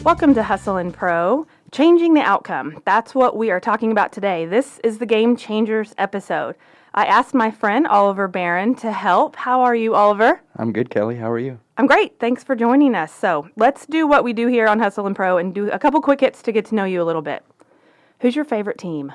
Welcome to Hustle and Pro, changing the outcome. That's what we are talking about today. This is the Game Changers episode. I asked my friend Oliver Barron to help. How are you, Oliver? I'm good, Kelly. How are you? I'm great. Thanks for joining us. So let's do what we do here on Hustle and Pro and do a couple quick hits to get to know you a little bit. Who's your favorite team?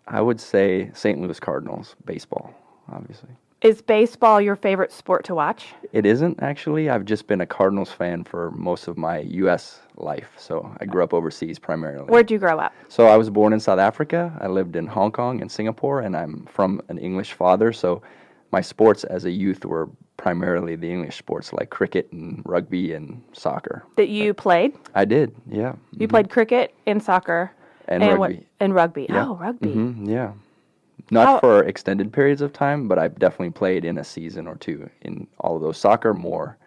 I would say St. Louis Cardinals, baseball, obviously. Is baseball your favorite sport to watch? It isn't, actually. I've just been a Cardinals fan for most of my U.S. life, so I grew up overseas primarily. Where'd you grow up? So I was born in South Africa. I lived in Hong Kong and Singapore, and I'm from an English father, so my sports as a youth were primarily the English sports like cricket and rugby and soccer. That you played? I did, yeah. You played cricket and soccer? And rugby. And rugby. Yeah. Oh, rugby. Yeah. Not for extended periods of time, but I've definitely played in a season or two in all of those. Soccer more,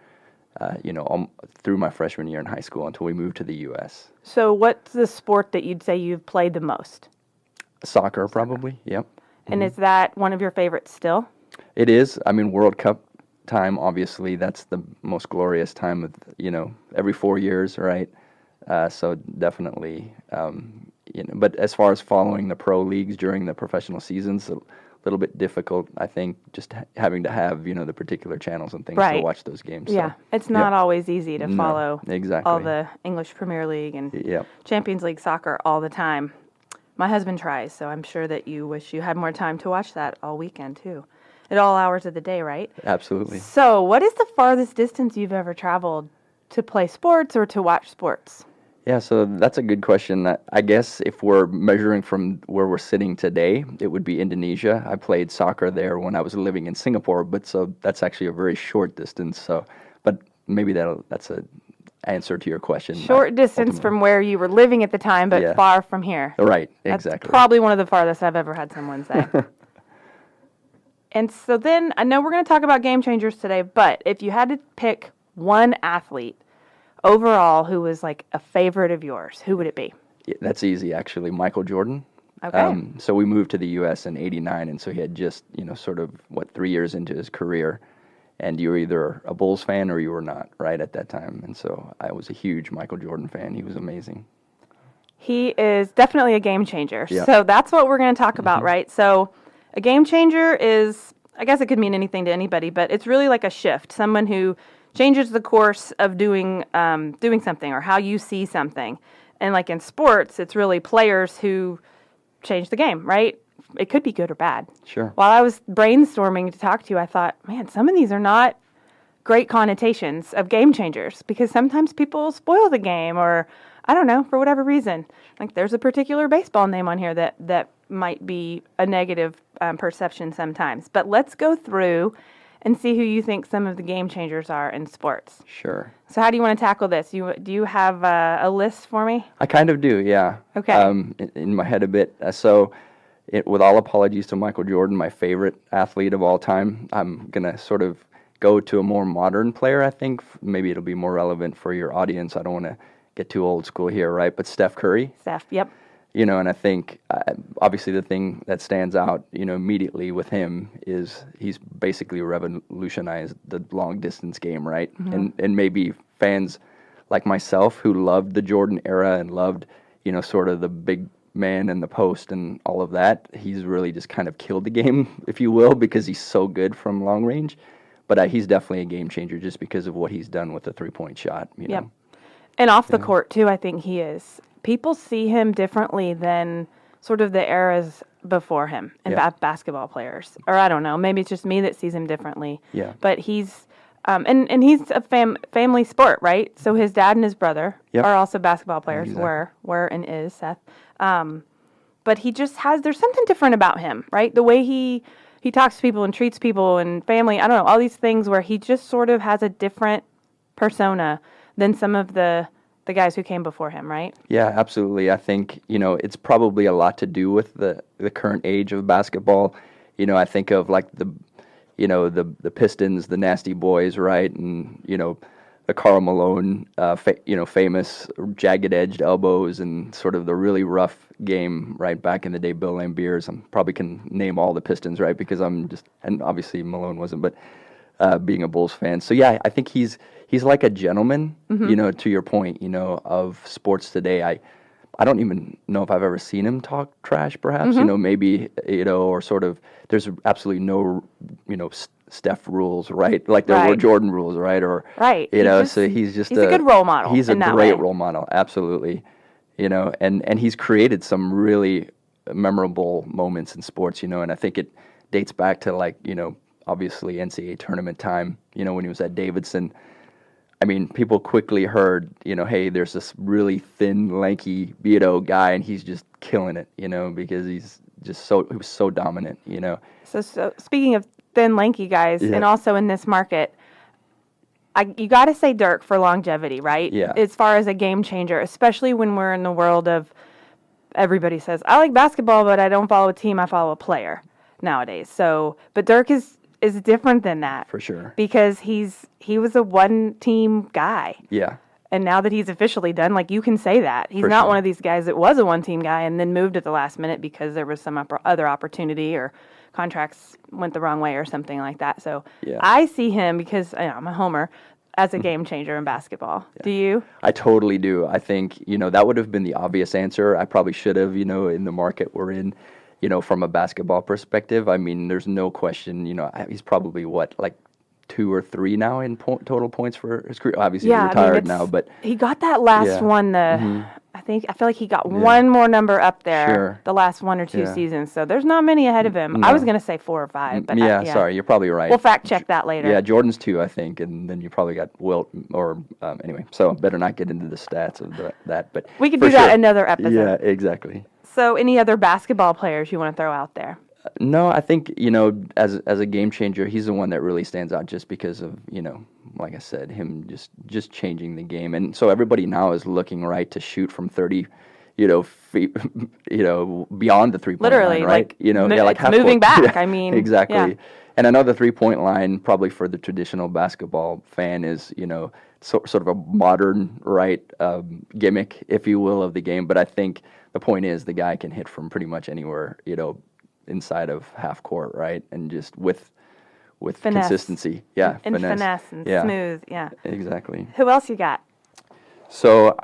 through my freshman year in high school until we moved to the U.S. So what's the sport that you'd say you've played the most? Soccer, probably, yep. And is that one of your favorites still? It is. I mean, World Cup time, obviously, that's the most glorious time of, every 4 years, right? So definitely, but as far as following the pro leagues during the professional seasons, a little bit difficult, I think, just having to have, the particular channels and things to watch those games. Yeah, so, it's not always easy to follow exactly. all the English Premier League and Champions League soccer all the time. My husband tries, so I'm sure that you wish you had more time to watch that all weekend, too. At all hours of the day, right? Absolutely. So what is the farthest distance you've ever traveled to play sports or to watch sports? Yeah, so that's a good question. I guess if we're measuring from where we're sitting today, it would be Indonesia. I played soccer there when I was living in Singapore, but so that's actually a very short distance. So, but maybe that's an answer to your question. Short distance from where you were living at the time, but far from here. Right, exactly. That's probably one of the farthest I've ever had someone say. And so then, I know we're going to talk about game changers today, but if you had to pick one athlete overall who was like a favorite of yours, who would it be? Yeah, that's easy, actually. Michael Jordan. Okay. So we moved to the U.S. in '89, and so he had just, 3 years into his career, and you were either a Bulls fan or you were not, right, at that time. And so I was a huge Michael Jordan fan. He was amazing. He is definitely a game changer. Yep. So that's what we're going to talk about, right? So a game changer is, I guess it could mean anything to anybody, but it's really like a shift, someone who changes the course of doing something or how you see something. And like in sports, it's really players who change the game, right? It could be good or bad. Sure. While I was brainstorming to talk to you, I thought, man, some of these are not great connotations of game changers because sometimes people spoil the game or, I don't know, for whatever reason. Like there's a particular baseball name on here that might be a negative perception sometimes. But let's go through and see who you think some of the game changers are in sports. Sure. So how do you want to tackle this? Do you have a list for me? I kind of do, yeah. Okay. In my head a bit. With all apologies to Michael Jordan, my favorite athlete of all time, I'm going to sort of go to a more modern player, I think. Maybe it'll be more relevant for your audience. I don't want to get too old school here, right? But Steph Curry. Steph, yep. And I think, obviously, the thing that stands out, immediately with him is he's basically revolutionized the long-distance game, right? Mm-hmm. And maybe fans like myself who loved the Jordan era and loved, sort of the big man in the post and all of that, he's really just kind of killed the game, if you will, because he's so good from long range. But he's definitely a game changer just because of what he's done with the three-point shot, you know? And off the court, too, I think he is. People see him differently than sort of the eras before him and basketball players. Or I don't know, maybe it's just me that sees him differently. Yeah. But he's, and he's a family sport, right? So his dad and his brother are also basketball players, exactly. were and is Seth. But he just there's something different about him, right? The way he talks to people and treats people and family, I don't know, all these things where he just sort of has a different persona than some of the guys who came before him, right? Yeah, absolutely. I think, it's probably a lot to do with the current age of basketball. I think of like the Pistons, the Nasty Boys, right? And, the Karl Malone, famous jagged-edged elbows and sort of the really rough game, right, back in the day, Bill Lambiers. I probably can name all the Pistons, right, because and obviously Malone wasn't, but being a Bulls fan. So yeah, I think he's like a gentleman. To your point, of sports today. I don't even know if I've ever seen him talk trash. Perhaps maybe or sort of. There's absolutely no Steph rules, right? Like there were Jordan rules, right? Or right. So he's a good role model. He's a great role model, absolutely. And he's created some really memorable moments in sports, and I think it dates back to obviously NCAA tournament time, when he was at Davidson. I mean, people quickly heard, hey, there's this really thin, lanky, guy, and he's just killing it, because he was so dominant, So speaking of thin, lanky guys, and also in this market, you got to say Dirk for longevity, right? Yeah. As far as a game changer, especially when we're in the world of everybody says, I like basketball, but I don't follow a team, I follow a player nowadays. So, but Dirk is different than that. For sure. Because he was a one-team guy. Yeah. And now that he's officially done, you can say that. He's not one of these guys that was a one-team guy and then moved at the last minute because there was some other opportunity or contracts went the wrong way or something like that. So I see him, because I'm a homer, as a game changer in basketball. Yeah. Do you? I totally do. I think, that would have been the obvious answer. I probably should have, in the market we're in, from a basketball perspective. I mean, there's no question, he's probably 2 or 3 now in total points for his career. Obviously, he's retired now, but he got that last one. I feel like he got one more number up there the last 1 or 2 seasons. So there's not many ahead of him. No. I was going to say 4 or 5, but sorry, you're probably right. We'll fact check that later. Yeah, Jordan's 2, I think, and then you probably got Wilt or anyway. So better not get into the stats of that, but we could do that another episode. Yeah, exactly. So, any other basketball players you want to throw out there? No, I think, as a game changer, he's the one that really stands out just because of, like I said, him just changing the game. And so everybody now is looking, right, to shoot from 30, feet, beyond the three-point literally, line, right? It's moving back. I mean, exactly. Yeah. And another three-point line, probably for the traditional basketball fan, is, sort of a modern, right, gimmick, if you will, of the game. But I think the point is the guy can hit from pretty much anywhere, inside of half court, right? And just with finesse. Consistency. Yeah. And finesse and smooth. Yeah. Exactly. Who else you got? So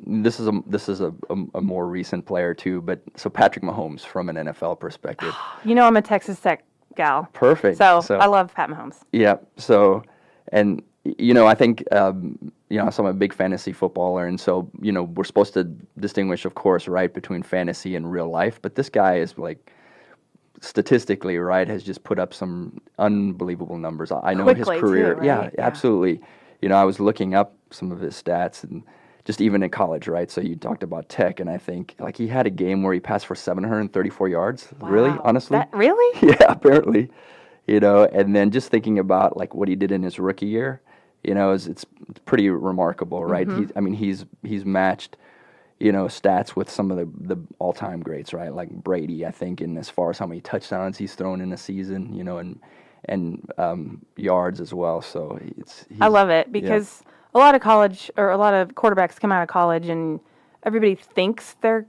this is a more recent player too, but so Patrick Mahomes from an NFL perspective. I'm a Texas Tech gal. Perfect. So I love Pat Mahomes. Yeah. So, and I think so I'm a big fantasy footballer, and so we're supposed to distinguish, of course, right, between fantasy and real life. But this guy is statistically, right, has just put up some unbelievable numbers. I know quickly his career. Too, right? Yeah, absolutely. I was looking up some of his stats, and just even in college, right? So you talked about Tech, and I think he had a game where he passed for 734 yards. Wow. Really, honestly, really? Yeah, apparently. And then just thinking about what he did in his rookie year, it's pretty remarkable, right? Mm-hmm. He's matched, stats with some of the all-time greats, right? Like Brady, I think, in as far as how many touchdowns he's thrown in a season, and yards as well. So I love it because a lot of quarterbacks come out of college and everybody thinks they're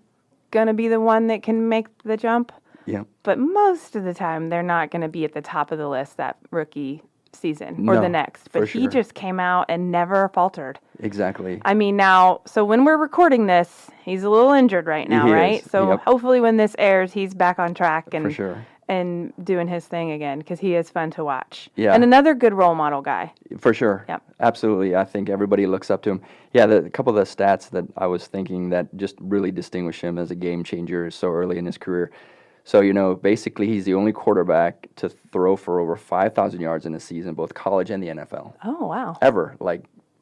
going to be the one that can make the jump. Yeah. But most of the time, they're not going to be at the top of the list that rookie season or the next. But he just came out and never faltered. Exactly. I mean, so when we're recording this, he's a little injured right now, right? So hopefully when this airs, he's back on track and for sure. and doing his thing again because he is fun to watch. Yeah. And another good role model guy. For sure. Yep. Absolutely. I think everybody looks up to him. Yeah, a couple of the stats that I was thinking that just really distinguish him as a game changer so early in his career. So, basically he's the only quarterback to throw for over 5,000 yards in a season, both college and the NFL. Oh, wow. Ever,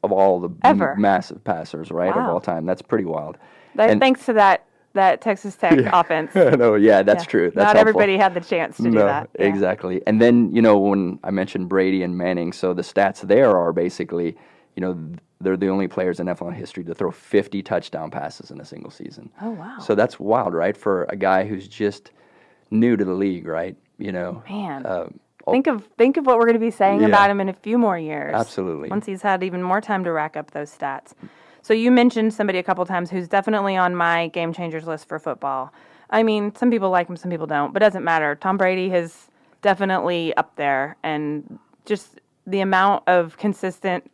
of all the massive passers, right, of all time. That's pretty wild. Thanks to that Texas Tech offense. No, that's true. That's not helpful. everybody had the chance to do that. Yeah. Exactly. And then, when I mentioned Brady and Manning, so the stats there are basically, they're the only players in NFL history to throw 50 touchdown passes in a single season. Oh, wow. So that's wild, right, for a guy who's just new to the league, right? Man. Think of what we're going to be saying about him in a few more years. Absolutely. Once he's had even more time to rack up those stats. So you mentioned somebody a couple times who's definitely on my game changers list for football. I mean, some people like him, some people don't, but it doesn't matter. Tom Brady is definitely up there, and just the amount of consistent,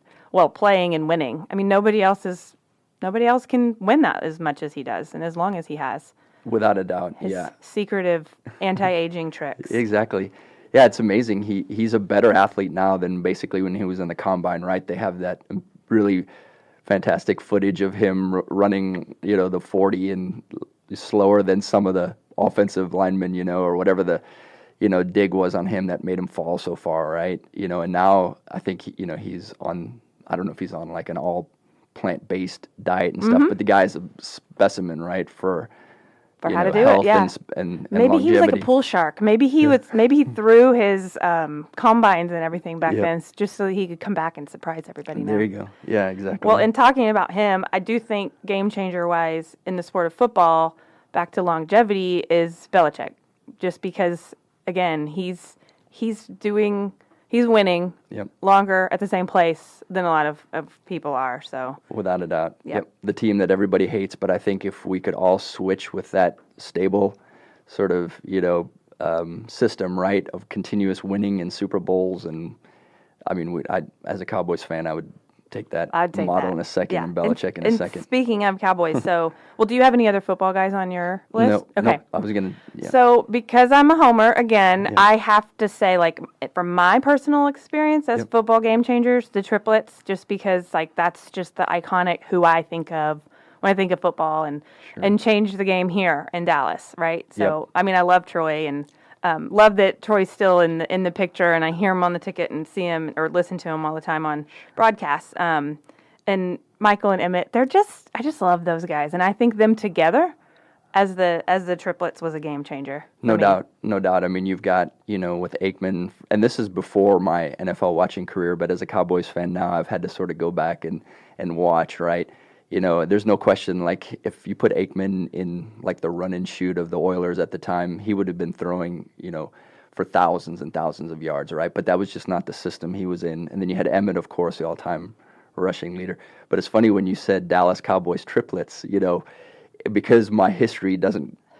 playing and winning. I mean, nobody else can win that as much as he does, and as long as he has. Without a doubt, His yeah. secretive anti-aging tricks. Exactly. Yeah, it's amazing. He's a better athlete now than basically when he was in the combine, right? They have that really fantastic footage of him running, the 40 and slower than some of the offensive linemen, or whatever the, dig was on him that made him fall so far, right? And now I think, he's on, I don't know if he's on like an all plant-based diet and stuff, but the guy's a specimen, right, for how to do health it, yeah. And maybe longevity. he was like a pool shark. Maybe he threw his combines and everything back then just so he could come back and surprise everybody. There you go. Yeah, exactly. Well, in talking about him, I do think game changer wise in the sport of football, back to longevity, is Belichick. Just because, again, he's winning longer at the same place than a lot of people are. So without a doubt. Yep. The team that everybody hates, but I think if we could all switch with that stable sort of, system, right, of continuous winning in Super Bowls, and I mean, as a Cowboys fan, I would take that model in a second, and Belichick in a second. Speaking of Cowboys, do you have any other football guys on your list? No, okay. No, I was going to, So, because I'm a homer, again, I have to say, from my personal experience as football game changers, the triplets, just because, that's just the iconic who I think of when I think of football and change the game here in Dallas, right? So, I mean, I love Troy and love that Troy's still in the picture, and I hear him on the ticket and see him or listen to him all the time on broadcasts. And Michael and Emmett, I just love those guys, and I think them together as the triplets was a game changer. No doubt. I mean, you've got with Aikman, and this is before my NFL watching career, but as a Cowboys fan now, I've had to sort of go back and watch, right? There's no question, if you put Aikman in, the run and shoot of the Oilers at the time, he would have been throwing, for thousands and thousands of yards, right? But that was just not the system he was in. And then you had Emmett, of course, the all-time rushing leader. But it's funny when you said Dallas Cowboys triplets, because my history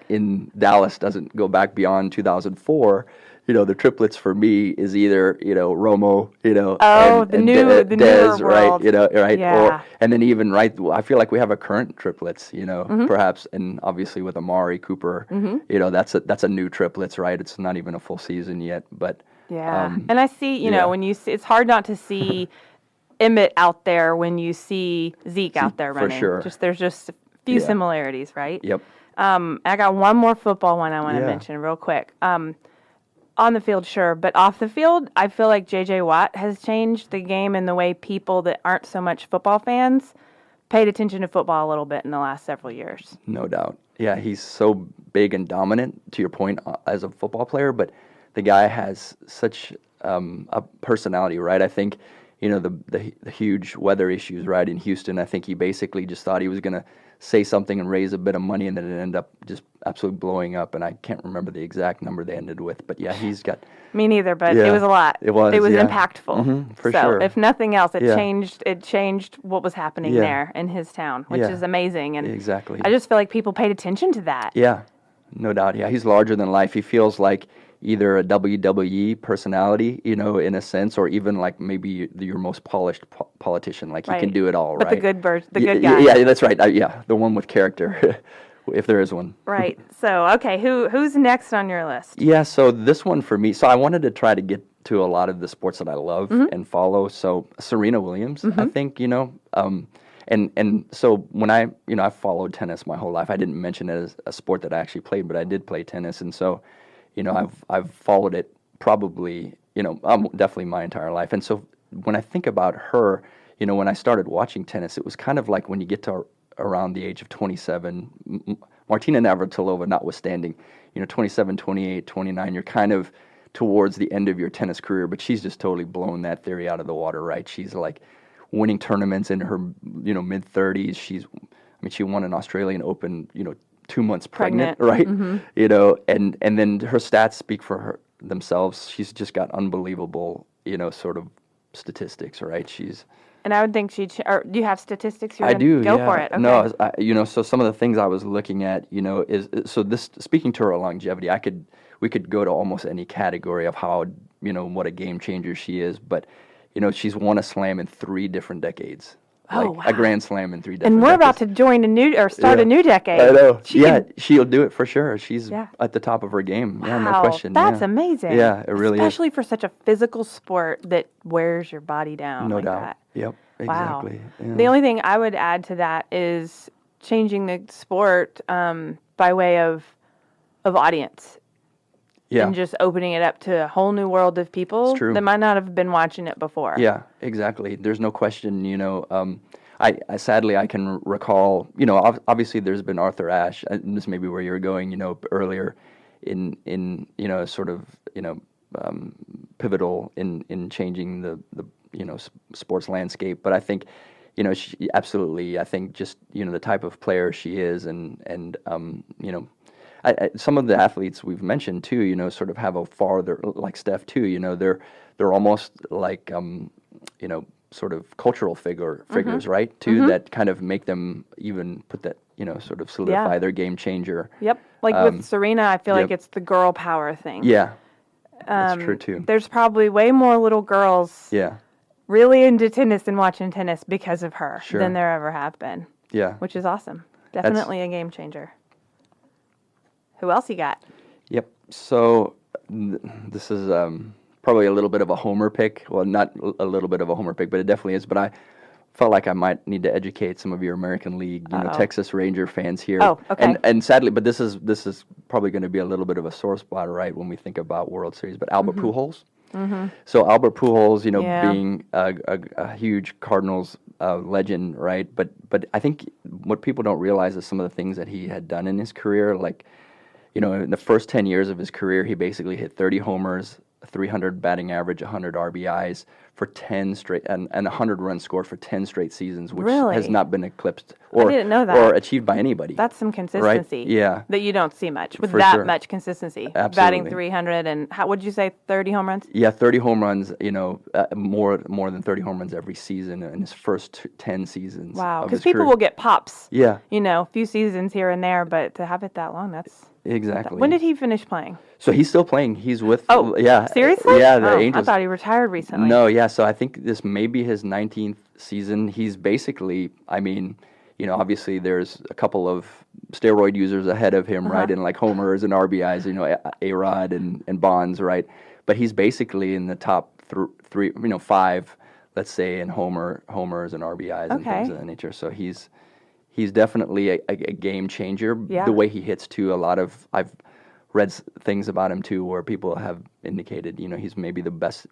in Dallas doesn't go back beyond 2004, the triplets for me is either, Romo, the newer Dez, world. right, Yeah. And then even, right, I feel like we have a current triplets, perhaps, and obviously with Amari Cooper, that's a new triplets, right? It's not even a full season yet, but. Yeah, and I see, when you see, it's hard not to see Emmett out there when you see Zeke out there running. For sure. There's just a few similarities, right? Yep. I got one more football one I want to mention real quick. On the field, sure, but off the field, I feel like J.J. Watt has changed the game in the way people that aren't so much football fans paid attention to football a little bit in the last several years. No doubt. Yeah, he's so big and dominant, to your point, as a football player, but the guy has such a personality, right? I think, the huge weather issues, right, in Houston, I think he basically just thought he was going to say something and raise a bit of money, and then it ended up just absolutely blowing up, and I can't remember the exact number they ended with, but yeah, he's got... Me neither, but it was a lot. It was impactful. For sure. So if nothing else, it changed what was happening there in his town, which is amazing, and exactly. I just feel like people paid attention to that. Yeah, no doubt. Yeah, he's larger than life. He feels like either a WWE personality, in a sense, or even maybe your most polished politician. He can do it all, but right? But the good guy. Yeah, that's right. The one with character, if there is one. Right. So, okay, who's next on your list? Yeah, so this one for me, so I wanted to try to get to a lot of the sports that I love and follow. So Serena Williams, I think, and so when I followed tennis my whole life. I didn't mention it as a sport that I actually played, but I did play tennis, and so I've followed it probably, definitely my entire life. And so when I think about her, when I started watching tennis, it was kind of like when you get to around the age of 27, Martina Navratilova notwithstanding, 27, 28, 29, you're kind of towards the end of your tennis career, but she's just totally blown that theory out of the water, right? She's winning tournaments in her, mid-30s. She won an Australian Open, 2 months pregnant, right? And then her stats speak for themselves. She's just got unbelievable, sort of statistics, right? And I would think do you have statistics? I do. Go for it. Okay. No, so some of the things I was looking at, is so this speaking to her longevity. We could go to almost any category of how what a game changer she is. But, she's won a slam in 3 different decades. Oh, Like a wow. grand slam in 3 different And we're about decades. to join start a new decade. I know. She could- she'll do it for sure. She's Yeah. at the top of her game. Yeah, no Wow, question. that's yeah. amazing. Yeah, it really Especially for such a physical sport that wears your body down is. No like doubt. that. Yep, Wow. exactly. Yeah. The only thing I would add to that is changing the sport by way of audience. Yeah. And just opening it up to a whole new world of people It's true. that might not have been watching it before. Yeah, exactly. There's no question, I sadly I can recall, obviously there's been Arthur Ashe, and this may be where you were going, earlier in sort of, pivotal in changing the sports landscape. But I think, she absolutely, I think just, the type of player she is and some of the athletes we've mentioned too, sort of have a farther, like Steph too, they're almost like, sort of cultural figures, right? Too, that kind of make them even put that, sort of solidify their game changer. Yep. Like with Serena, I feel like yep. it's the girl power thing. Yeah, that's true too. There's probably way more little girls Yeah, really into tennis and watching tennis because of her Sure. than there ever have been. yeah. Which is awesome. Definitely a game changer. Who else you got? Yep. So this is probably a little bit of a homer pick. Well, not a little bit of a homer pick, but it definitely is. But I felt like I might need to educate some of your American League, Texas Ranger fans here. Oh, okay. And sadly, but this is probably going to be a little bit of a sore spot, right, when we think about World Series. But Albert Pujols. Mm-hmm. So Albert Pujols, being a huge Cardinals legend, right? But I think what people don't realize is some of the things that he had done in his career, like. In the first 10 years of his career, he basically hit 30 homers, 300 batting average, 100 RBIs for 10 straight, and 100 runs scored for 10 straight seasons, which Really? has not been eclipsed I didn't know that. or achieved by anybody. That's some consistency. Right? Yeah. That you don't see much with For that sure. much consistency. Absolutely. Batting 300 and what did you say, 30 home runs? Yeah, 30 home runs, more than 30 home runs every season in his first 10 seasons. Wow, because because people will get pops. Yeah. A few seasons here and there, but to have it that long, that's... Exactly. When did he finish playing? So he's still playing. He's with... Oh, yeah. Seriously? Yeah, the I Angels. thought he retired recently. No, yeah, so I think this may be his 19th season. He's basically, obviously there's a couple of steroid users ahead of him, right? And like homers and RBIs, A-Rod and Bonds, right? But he's basically in the top three, 5, let's say, in homers and RBIs and things of that nature. So he's definitely a game changer. Yeah. The way he hits too, I've read things about him too, where people have indicated, he's maybe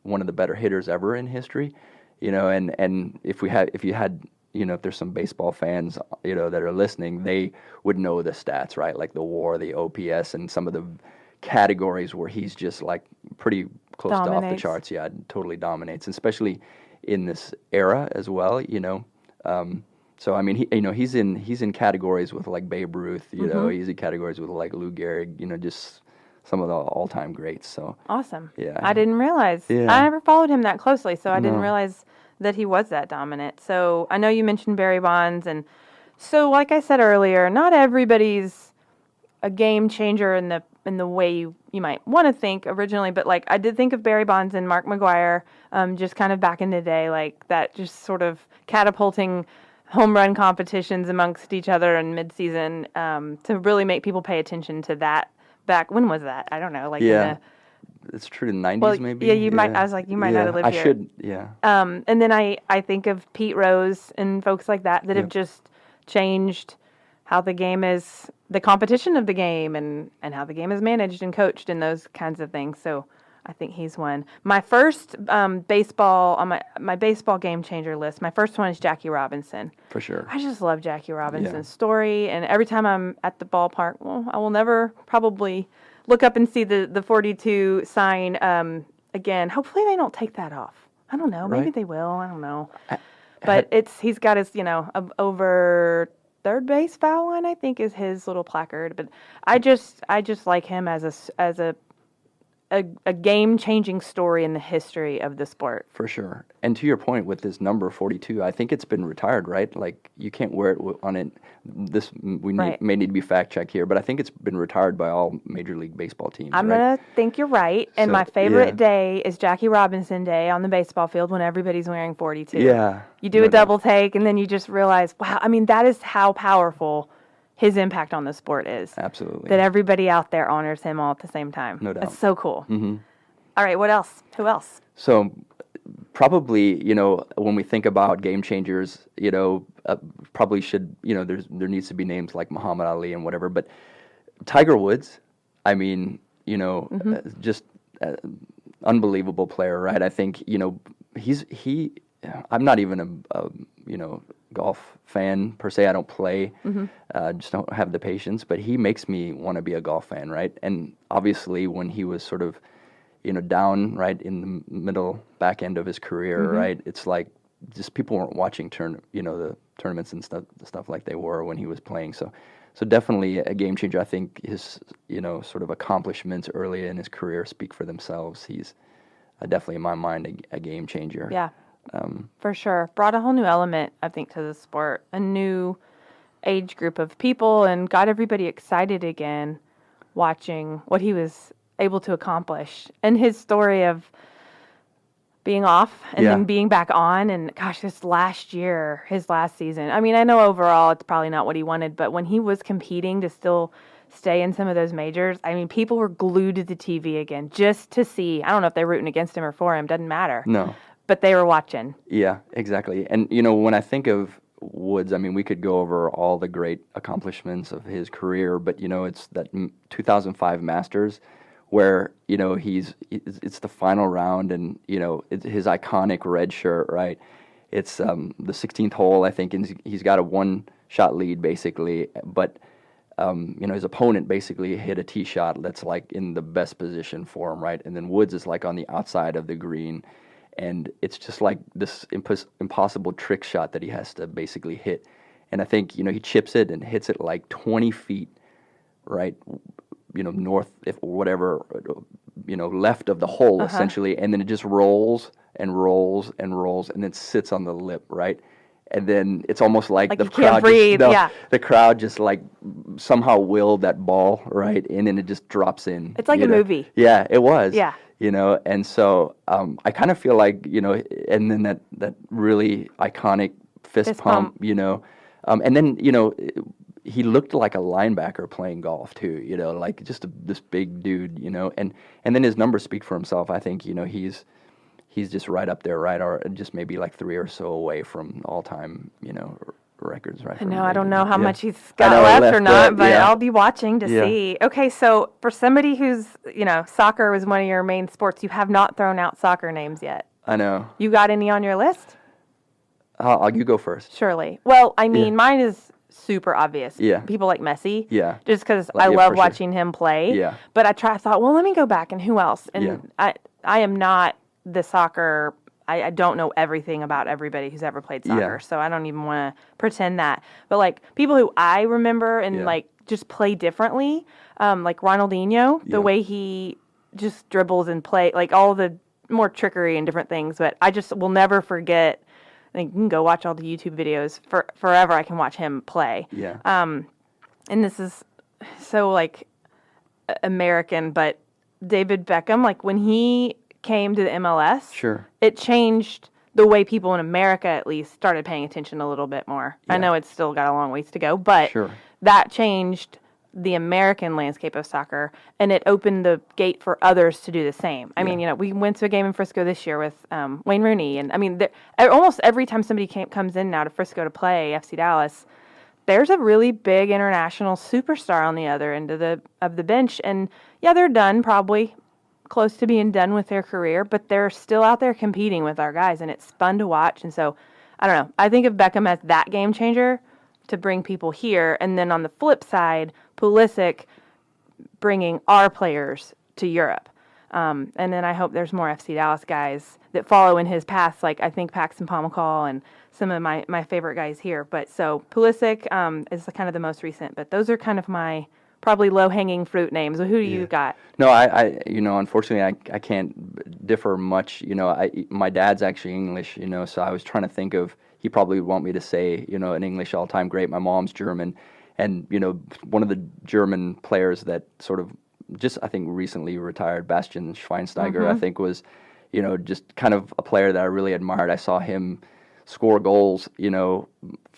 one of the better hitters ever in history, and if there's some baseball fans, that are listening, they would know the stats, right? Like the WAR, the OPS, and some of the categories where he's just like pretty close to off the charts. Yeah, totally dominates, especially in this era as well, So I mean, he's in categories with like Babe Ruth, he's in categories with like Lou Gehrig, just some of the all-time greats. So awesome. Yeah, I didn't realize. Yeah. I never followed him that closely, so I didn't No. realize that he was that dominant. So I know you mentioned Barry Bonds, and so like I said earlier, not everybody's a game changer in the way you might want to think originally, but like I did think of Barry Bonds and Mark McGwire, just kind of back in the day, like that, just sort of catapulting home run competitions amongst each other in midseason, to really make people pay attention to that. Back when was that? I don't know. Like it's true. The 90s, maybe. Yeah, you might. I was like, you might not have lived here. I should. Yeah. And then I think of Pete Rose and folks like that have just changed how the game is, the competition of the game, and how the game is managed and coached and those kinds of things. So I think he's one. My first baseball on my baseball game changer list. My first one is Jackie Robinson. For sure. I just love Jackie Robinson's story, and every time I'm at the ballpark, I will never probably look up and see the 42 sign again. Hopefully they don't take that off. I don't know. Maybe they will. I don't know. But he's got his over third base foul line, I think, is his little placard. But I just like him as a a game-changing story in the history of the sport. For sure. And to your point with this number 42, I think it's been retired, right? Like, you can't wear it on it. This, may need to be fact-checked here, but I think it's been retired by all Major League Baseball teams, I'm going to think you're right. And my favorite day is Jackie Robinson Day on the baseball field when everybody's wearing 42. Yeah. You do a double take, and then you just realize, wow, I mean, that is how powerful his impact on the sport is. Absolutely. That everybody out there honors him all at the same time. No doubt. It's so cool. Mm-hmm. All right, what else? Who else? So probably, when we think about game changers, probably should, there needs to be names like Muhammad Ali and whatever, but Tiger Woods, I mean, just unbelievable player, right? I think, I'm not even a golf fan per se. I don't play, just don't have the patience, but he makes me want to be a golf fan, right? And obviously when he was sort of, down right in the middle back end of his career, right? It's like just people weren't watching the tournaments and stuff like they were when he was playing. So definitely a game changer. I think his sort of accomplishments early in his career speak for themselves. He's definitely in my mind a game changer. Yeah. For sure. Brought a whole new element, I think, to the sport, a new age group of people, and got everybody excited again watching what he was able to accomplish. And his story of being off and then being back on, and gosh, this last year, his last season. I mean, I know overall it's probably not what he wanted, but when he was competing to still stay in some of those majors, I mean, people were glued to the TV again just to see. I don't know if they're rooting against him or for him, doesn't matter. No. But they were watching. Yeah, exactly. And, when I think of Woods, I mean, we could go over all the great accomplishments of his career, but, it's that 2005 Masters where, it's the final round and, it's his iconic red shirt, right? It's the 16th hole, I think, and he's got a one-shot lead, basically, but, his opponent basically hit a tee shot that's, like, in the best position for him, right? And then Woods is, like, on the outside of the green. And it's just like this impossible trick shot that he has to basically hit. And I think, he chips it and hits it like 20 feet, right, north, or whatever, left of the hole, essentially. And then it just rolls and rolls and rolls and then sits on the lip, right? And then it's almost like the crowd breathe, the crowd just like somehow willed that ball, right? And then it just drops in. It's like a movie. Yeah, it was. Yeah. And so I kind of feel like, and then that really iconic fist pump, and then, he looked like a linebacker playing golf too, like just this big dude, and then his numbers speak for himself. I think, he's just right up there, right, or just maybe like 3 or so away from all-time, records, right? I don't know how much he's got left or not, but I'll be watching to see. Okay, so for somebody who's, soccer was one of your main sports, you have not thrown out soccer names yet. I know. You got any on your list? You go first. Surely. Well, I mean, mine is super obvious. Yeah. People like Messi. Yeah. Just because I love watching him play. Yeah. But I thought, well, let me go back and who else? And I am not the soccer. I don't know everything about everybody who's ever played soccer, so I don't even want to pretend that. But, like, people who I remember and, like, just play differently, like Ronaldinho, the way he just dribbles and play, like, all the more trickery and different things. But I just will never forget. I think you can go watch all the YouTube videos forever. I can watch him play. Yeah. And this is so, like, American, but David Beckham, like, when he came to the MLS, sure, it changed the way people in America, at least, started paying attention a little bit more. Yeah. I know it's still got a long ways to go, but that changed the American landscape of soccer, and it opened the gate for others to do the same. I mean, we went to a game in Frisco this year with Wayne Rooney, and I mean, almost every time somebody comes in now to Frisco to play FC Dallas, there's a really big international superstar on the other end of the bench, and they're done probably. Close to being done with their career, but they're still out there competing with our guys, and it's fun to watch. And so, I don't know. I think of Beckham as that game changer to bring people here, and then on the flip side, Pulisic bringing our players to Europe. And then I hope there's more FC Dallas guys that follow in his path, like I think Paxton Pomykal and some of my favorite guys here. But so Pulisic is kind of the most recent, but those are kind of my probably low-hanging fruit names. So who do you got? No, I unfortunately, I can't differ much. My dad's actually English, so I was trying to think of, he probably would want me to say, an English all-time great. My mom's German, and, one of the German players that sort of just, I think, recently retired, Bastian Schweinsteiger, I think was, just kind of a player that I really admired. I saw him score goals,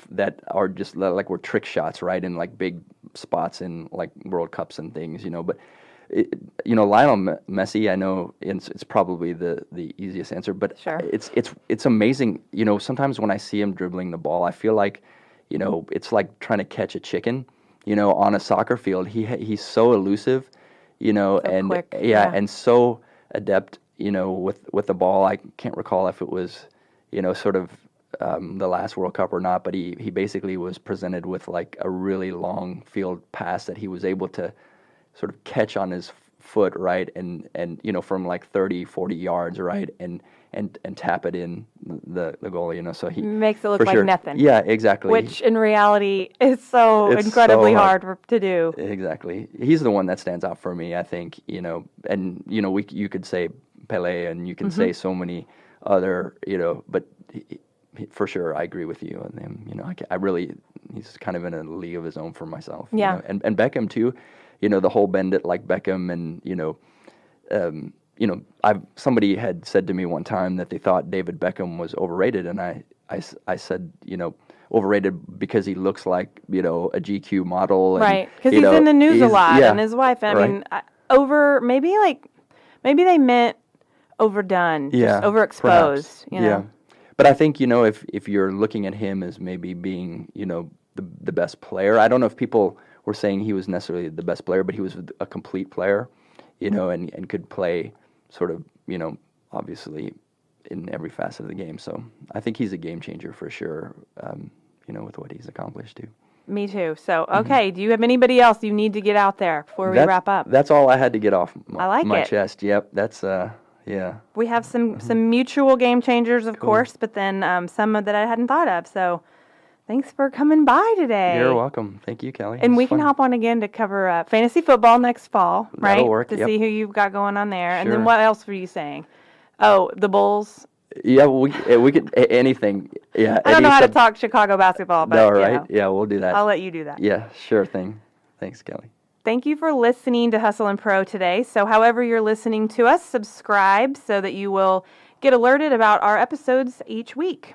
that are just like were trick shots, right, in like big spots in like World Cups and things, but Lionel Messi, I know it's probably the easiest answer, but sure. It's amazing, sometimes when I see him dribbling the ball, I feel like, it's like trying to catch a chicken, on a soccer field. He's so elusive, so and quick. and so adept, with the ball. I can't recall if it was, sort of the last World Cup or not, but he basically was presented with like a really long field pass that he was able to sort of catch on his foot, right, and from like 30, 40 yards, right, and tap it in the goal, so he makes it look like nothing. Yeah, exactly. Which in reality is so incredibly hard to do. Exactly. He's the one that stands out for me, I think, and you could say Pele, and you can say so many other, but for sure, I agree with you on him. I really, he's kind of in a league of his own for myself. Yeah. And Beckham too. The whole bend it like Beckham, and somebody had said to me one time that they thought David Beckham was overrated, and I said, overrated because he looks like a GQ model, and, right? Because he's in the news a lot, and his wife. I right. mean, maybe they meant overdone, just overexposed. Perhaps. Yeah. But I think, if you're looking at him as maybe being, the best player, I don't know if people were saying he was necessarily the best player, but he was a complete player, and could play sort of, obviously in every facet of the game. So I think he's a game changer for sure, with what he's accomplished too. Me too. So, okay, do you have anybody else you need to get out there before we wrap up? That's all I had to get off my it. chest. Yep, that's... Yeah. We have some mutual game changers, of course, but then some that I hadn't thought of. So thanks for coming by today. You're welcome. Thank you, Kelly. And we can hop on again to cover fantasy football next fall, right? That'll work. To see who you've got going on there. Sure. And then what else were you saying? Oh, the Bulls. Yeah, we could anything. Yeah. I don't know how to talk Chicago basketball, but no, right? Yeah, we'll do that. I'll let you do that. Yeah, sure thing. Thanks, Kelly. Thank you for listening to Hustle and Pro today. So however you're listening to us, subscribe so that you will get alerted about our episodes each week.